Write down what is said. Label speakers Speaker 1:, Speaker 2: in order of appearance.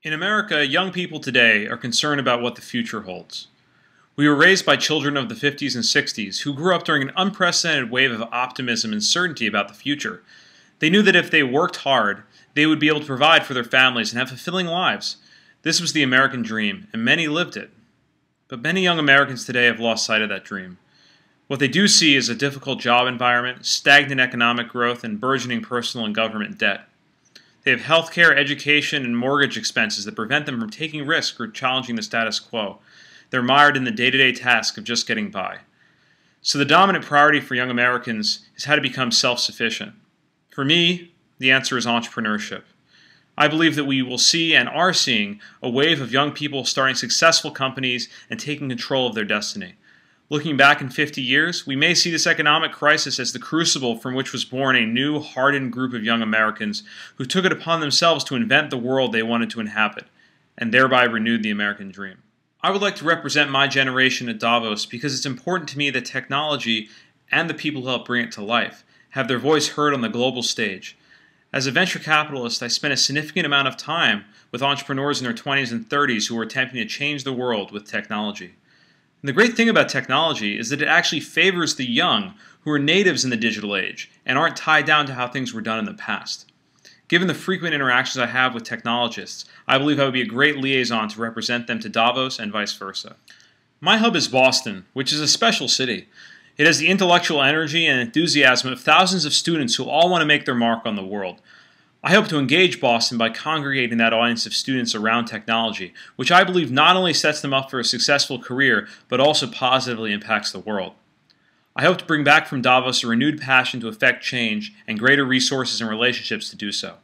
Speaker 1: In America, young people today are concerned about what the future holds. We were raised by children of the 50s and 60s who grew up during an unprecedented wave of optimism and certainty about the future. They knew that if they worked hard, they would be able to provide for their families and have fulfilling lives. This was the American dream, and many lived it. But many young Americans today have lost sight of that dream. What they do see is a difficult job environment, stagnant economic growth, and burgeoning personal and government debt. They have healthcare, education, and mortgage expenses that prevent them from taking risks or challenging the status quo. They're mired in the day-to-day task of just getting by. So the dominant priority for young Americans is how to become self-sufficient. For me, the answer is entrepreneurship. I believe that we will see and are seeing a wave of young people starting successful companies and taking control of their destiny. Looking back in 50 years, we may see this economic crisis as the crucible from which was born a new, hardened group of young Americans who took it upon themselves to invent the world they wanted to inhabit, and thereby renewed the American dream. I would like to represent my generation at Davos because it's important to me that technology and the people who help bring it to life have their voice heard on the global stage. As a venture capitalist, I spent a significant amount of time with entrepreneurs in their 20s and 30s who were attempting to change the world with technology. And the great thing about technology is that it actually favors the young who are natives in the digital age and aren't tied down to how things were done in the past. Given the frequent interactions I have with technologists, I believe I would be a great liaison to represent them to Davos and vice versa. My hub is Boston, which is a special city. It has the intellectual energy and enthusiasm of thousands of students who all want to make their mark on the world. I hope to engage Boston by congregating that audience of students around technology, which I believe not only sets them up for a successful career, but also positively impacts the world. I hope to bring back from Davos a renewed passion to effect change and greater resources and relationships to do so.